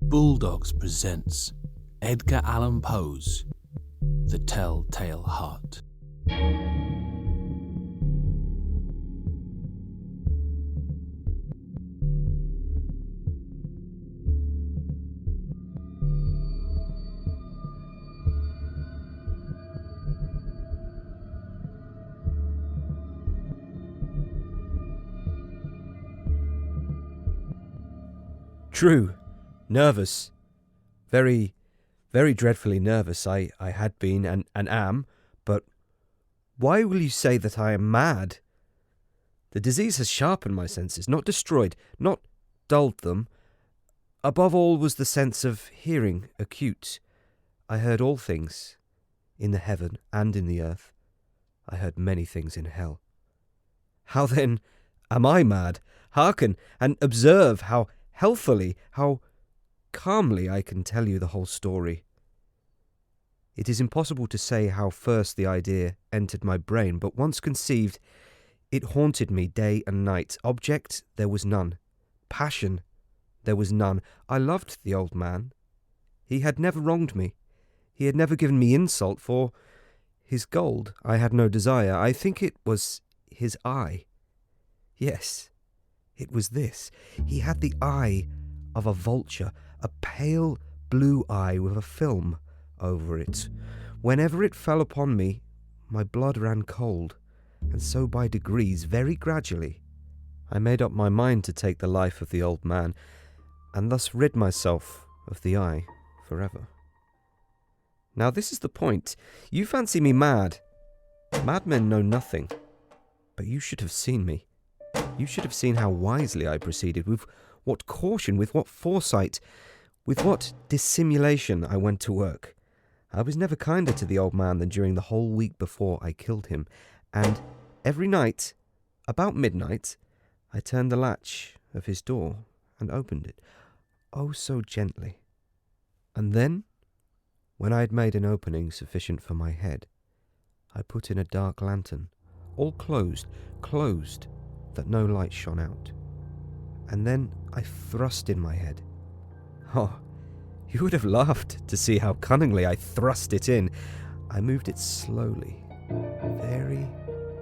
Bulldogz presents Edgar Allan Poe's The Tell-Tale Heart. True. Nervous. Very, very dreadfully nervous I had been and am, but why will you say that I am mad? The disease has sharpened my senses, not destroyed, not dulled them. Above all was the sense of hearing acute. I heard all things, in the heaven and in the earth. I heard many things in hell. How then am I mad? Hearken and observe how healthily, how calmly I can tell you the whole story. It is impossible to say how first the idea entered my brain, but once conceived, it haunted me day and night. Object, there was none. Passion, there was none. I loved the old man. He had never wronged me. He had never given me insult. For his gold I had no desire. I think it was his eye. Yes, it was this. He had the eye of a vulture, a pale blue eye with a film over it. Whenever it fell upon me, my blood ran cold, and so by degrees, very gradually, I made up my mind to take the life of the old man, and thus rid myself of the eye forever. Now this is the point. You fancy me mad. Madmen know nothing, but you should have seen me. You should have seen how wisely I proceeded, with what caution, with what foresight, with what dissimulation I went to work. I was never kinder to the old man than during the whole week before I killed him, and every night, about midnight, I turned the latch of his door and opened it, oh so gently. And then, when I had made an opening sufficient for my head, I put in a dark lantern, all closed, that no light shone out. And then I thrust in my head. Oh, you would have laughed to see how cunningly I thrust it in. I moved it slowly, very,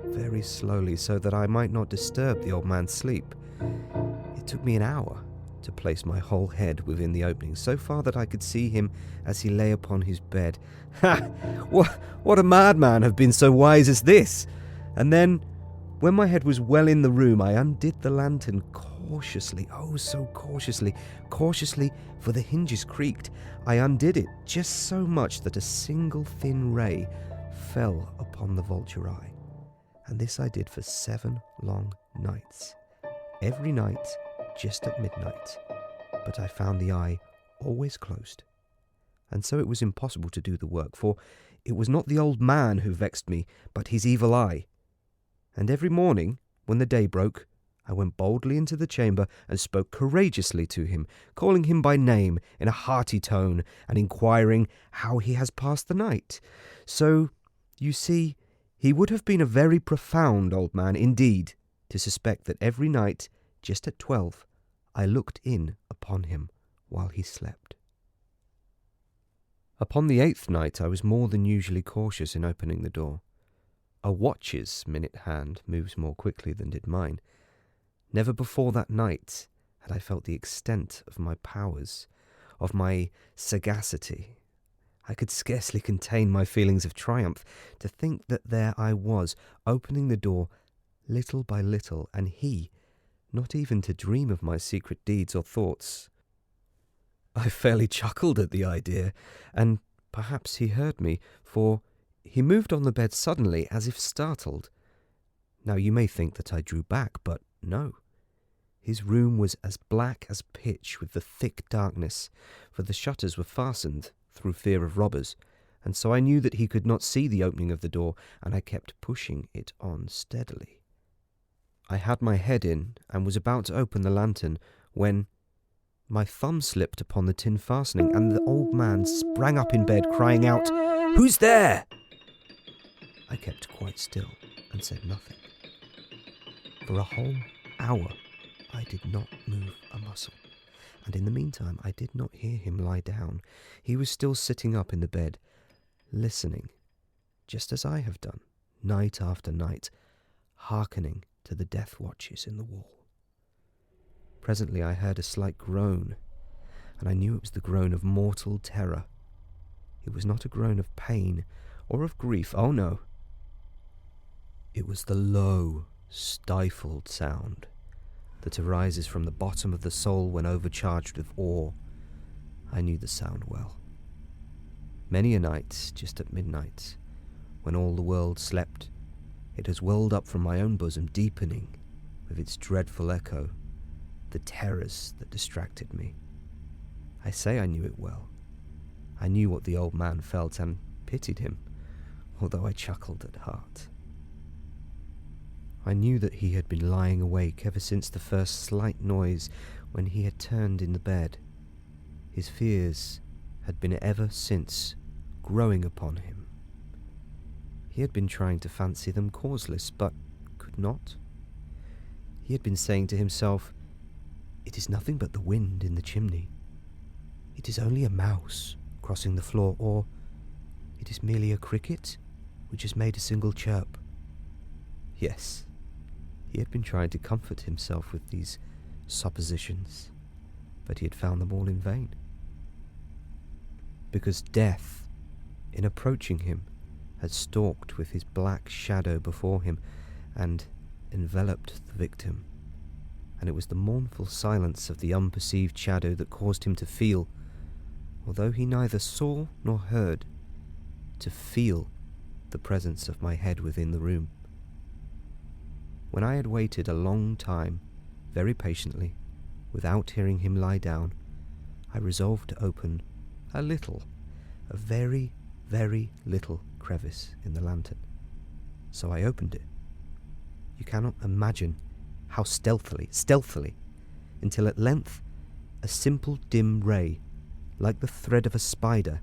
very slowly, so that I might not disturb the old man's sleep. It took me an hour to place my whole head within the opening, so far that I could see him as he lay upon his bed. Ha! What a madman have been so wise as this! And then, when my head was well in the room, I undid the lantern cautiously, oh so cautiously, for the hinges creaked. I undid it just so much that a single thin ray fell upon the vulture eye. And this I did for 7 long nights. Every night, just at midnight. But I found the eye always closed. And so it was impossible to do the work, for it was not the old man who vexed me, but his evil eye. And every morning, when the day broke, I went boldly into the chamber and spoke courageously to him, calling him by name in a hearty tone, and inquiring how he has passed the night. So, you see, he would have been a very profound old man indeed to suspect that every night, just at 12, I looked in upon him while he slept. Upon the 8th night I was more than usually cautious in opening the door. A watch's minute hand moves more quickly than did mine. Never before that night had I felt the extent of my powers, of my sagacity. I could scarcely contain my feelings of triumph to think that there I was, opening the door little by little, and he, not even to dream of my secret deeds or thoughts. I fairly chuckled at the idea, and perhaps he heard me, for he moved on the bed suddenly, as if startled. Now you may think that I drew back, but no. His room was as black as pitch with the thick darkness, for the shutters were fastened through fear of robbers, and so I knew that he could not see the opening of the door, and I kept pushing it on steadily. I had my head in, and was about to open the lantern, when my thumb slipped upon the tin fastening, and the old man sprang up in bed, crying out, "Who's there?" I kept quite still, and said nothing. For a whole hour I did not move a muscle, And in the meantime, I did not hear him lie down. He was still sitting up in the bed, listening, just as I have done, night after night, hearkening to the death watches in the wall. Presently I heard a slight groan, and I knew it was the groan of mortal terror. It was not a groan of pain or of grief, oh no. It was the low, stifled sound that arises from the bottom of the soul when overcharged with awe. I knew the sound well. Many a night, just at midnight, when all the world slept, it has welled up from my own bosom, deepening, with its dreadful echo, the terrors that distracted me. I say I knew it well. I knew what the old man felt and pitied him, although I chuckled at heart. I knew that he had been lying awake ever since the first slight noise when he had turned in the bed. His fears had been ever since growing upon him. He had been trying to fancy them causeless, but could not. He had been saying to himself, "It is nothing but the wind in the chimney. It is only a mouse crossing the floor, or it is merely a cricket which has made a single chirp." Yes, he had been trying to comfort himself with these suppositions, but he had found them all in vain. Because death, in approaching him, had stalked with his black shadow before him and enveloped the victim, and it was the mournful silence of the unperceived shadow that caused him to feel, although he neither saw nor heard, to feel the presence of my head within the room. When I had waited a long time, very patiently, without hearing him lie down, I resolved to open a very, very little crevice in the lantern. So I opened it. You cannot imagine how stealthily, until at length a simple dim ray, like the thread of a spider,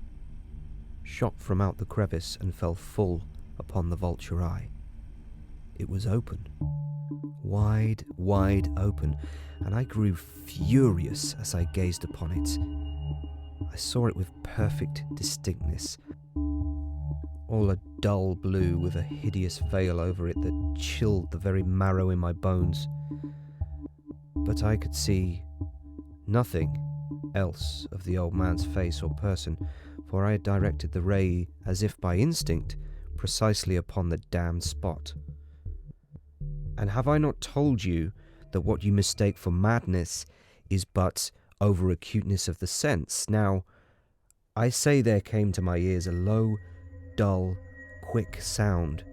shot from out the crevice and fell full upon the vulture eye. It was open, wide open, and I grew furious as I gazed upon it. I saw it with perfect distinctness, all a dull blue with a hideous veil over it that chilled the very marrow in my bones. But I could see nothing else of the old man's face or person, for I had directed the ray, as if by instinct, precisely upon the damned spot. And have I not told you that what you mistake for madness is but over-acuteness of the sense? Now, I say there came to my ears a low, dull, quick sound,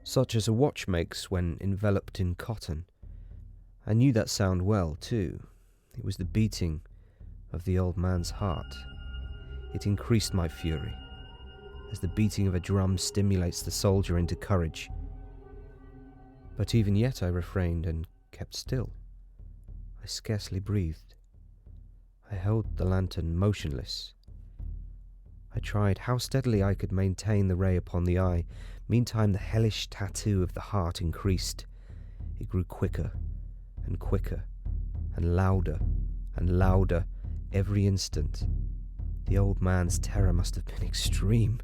such as a watch makes when enveloped in cotton. I knew that sound well, too. It was the beating of the old man's heart. It increased my fury, as the beating of a drum stimulates the soldier into courage. But even yet I refrained and kept still. I scarcely breathed. I held the lantern motionless. I tried how steadily I could maintain the ray upon the eye. Meantime the hellish tattoo of the heart increased. It grew quicker and quicker, and louder every instant. The old man's terror must have been extreme.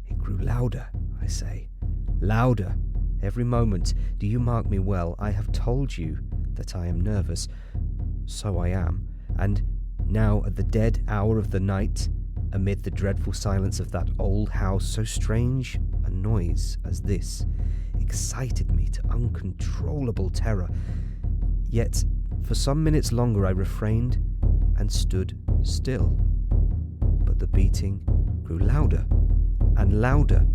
It grew louder, I say, louder. Every moment. Do you mark me well? I have told you that I am nervous. So I am. And now at the dead hour of the night, amid the dreadful silence of that old house, so strange a noise as this excited me to uncontrollable terror. Yet for some minutes longer I refrained and stood still. But the beating grew louder and louder.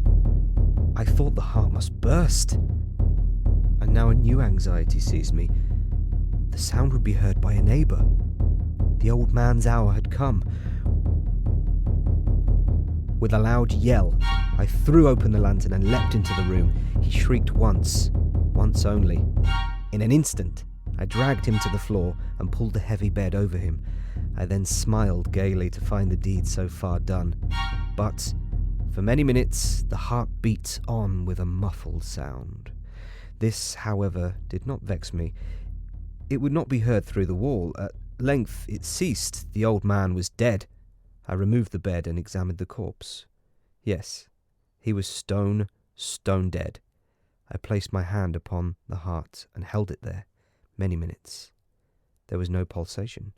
I thought the heart must burst. And now a new anxiety seized me. The sound would be heard by a neighbour. The old man's hour had come. With a loud yell, I threw open the lantern and leapt into the room. He shrieked once only. In an instant, I dragged him to the floor and pulled the heavy bed over him. I then smiled gaily to find the deed so far done. But for many minutes the heart beat on with a muffled sound. This, however, did not vex me. It would not be heard through the wall. length it ceased. The old man was dead. I removed the bed and examined the corpse. Yes, he was stone dead. I placed my hand upon the heart and held it there many minutes. There was no pulsation.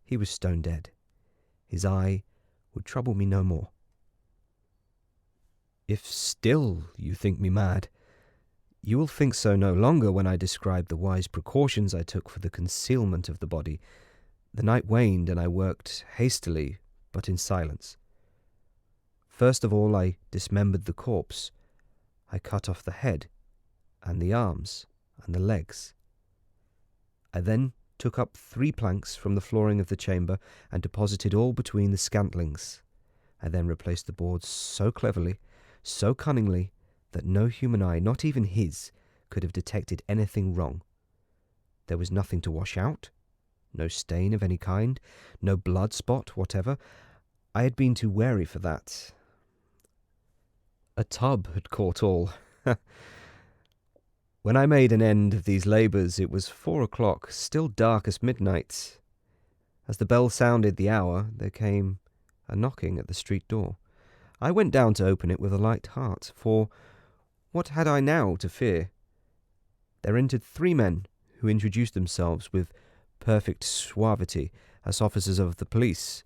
He was stone dead. His eye would trouble me no more. If still you think me mad, you will think so no longer when I describe the wise precautions I took for the concealment of the body. The night waned, and I worked hastily, but in silence. First of all, I dismembered the corpse. I cut off the head, and the arms, and the legs. I then took up 3 planks from the flooring of the chamber and deposited all between the scantlings. I then replaced the boards so cleverly, so cunningly, that no human eye, not even his, could have detected anything wrong. There was nothing to wash out, no stain of any kind, no blood spot whatever. I had been too wary for that. A tub had caught all. When I made an end of these labours, it was 4 o'clock, still dark as midnight. As the bell sounded the hour, there came a knocking at the street door. I went down to open it with a light heart, for what had I now to fear? There entered 3 men, who introduced themselves with perfect suavity as officers of the police.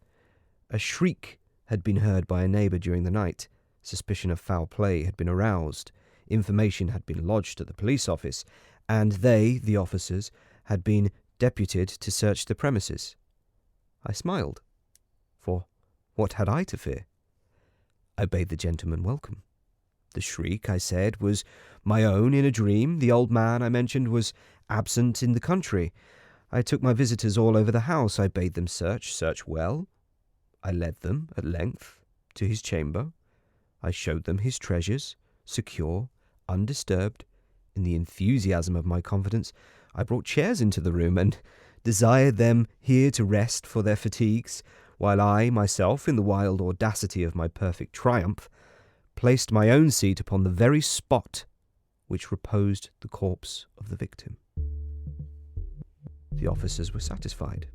A shriek had been heard by a neighbour during the night. Suspicion of foul play had been aroused. Information had been lodged at the police office, and they, the officers, had been deputed to search the premises. I smiled, for what had I to fear? I bade the gentleman welcome. The shriek, I said, was my own in a dream. The old man, I mentioned, was absent in the country. I took my visitors all over the house. I bade them search well. I led them, at length, to his chamber. I showed them his treasures, secure, undisturbed. In the enthusiasm of my confidence, I brought chairs into the room and desired them here to rest for their fatigues, while I, myself, in the wild audacity of my perfect triumph, placed my own seat upon the very spot which reposed the corpse of the victim. The officers were satisfied.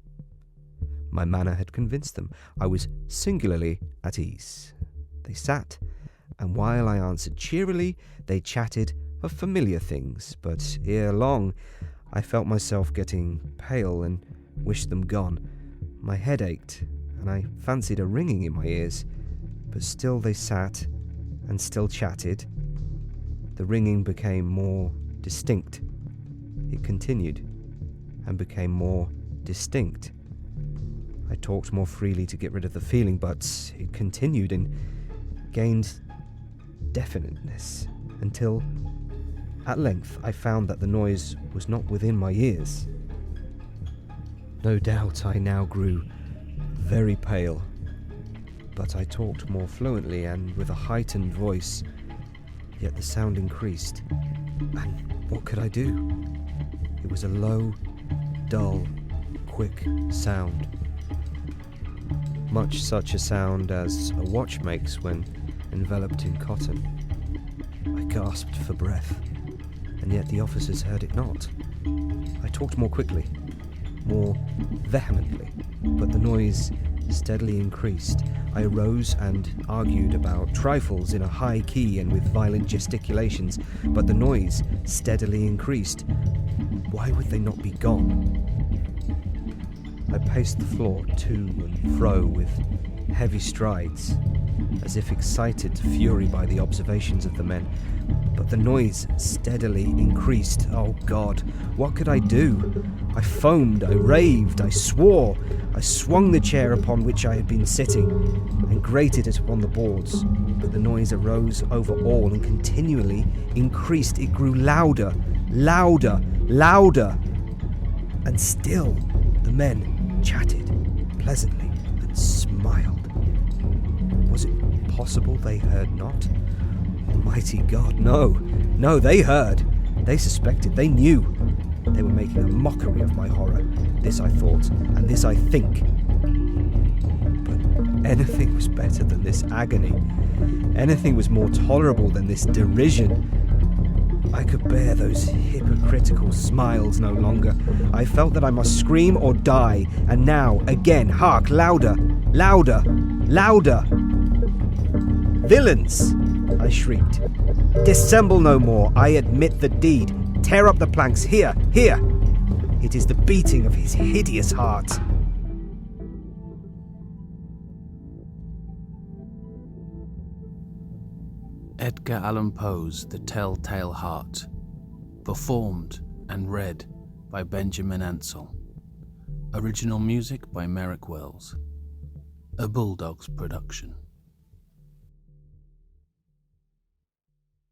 My manner had convinced them. I was singularly at ease. They sat, and while I answered cheerily, they chatted of familiar things, but ere long I felt myself getting pale and wished them gone. My head ached, and I fancied a ringing in my ears, but still they sat and still chatted. The ringing became more distinct. It continued and became more distinct. I talked more freely to get rid of the feeling, but it continued and gained definiteness until at length I found that the noise was not within my ears. No doubt I now grew very pale, but I talked more fluently and with a heightened voice, yet the sound increased. And what could I do? It was a low, dull, quick sound, much such a sound as a watch makes when enveloped in cotton. I gasped for breath, and yet the officers heard it not. I talked more quickly, more vehemently, but the noise steadily increased. I arose and argued about trifles in a high key and with violent gesticulations, but the noise steadily increased. Why would they not be gone? I paced the floor to and fro with heavy strides, as if excited to fury by the observations of the men. But the noise steadily increased. Oh God, what could I do? I foamed, I raved, I swore. I swung the chair upon which I had been sitting and grated it upon the boards. But the noise arose over all and continually increased. It grew louder, louder, louder. And still the men chatted pleasantly and smiled. Was it possible they heard not? Almighty God, no, they heard. They suspected, they knew. They were making a mockery of my horror. This I thought, and this I think. But anything was better than this agony. Anything was more tolerable than this derision. I could bear those hypocritical smiles no longer. I felt that I must scream or die, and now, again, hark, louder, louder, louder! Villains! I shrieked. Dissemble no more, I admit the deed. Tear up the planks, here, here! It is the beating of his hideous heart. Edgar Allan Poe's The Tell-Tale Heart, performed and read by Benjamin Ansell. Original music by Merrick Wells. A Bulldogz production.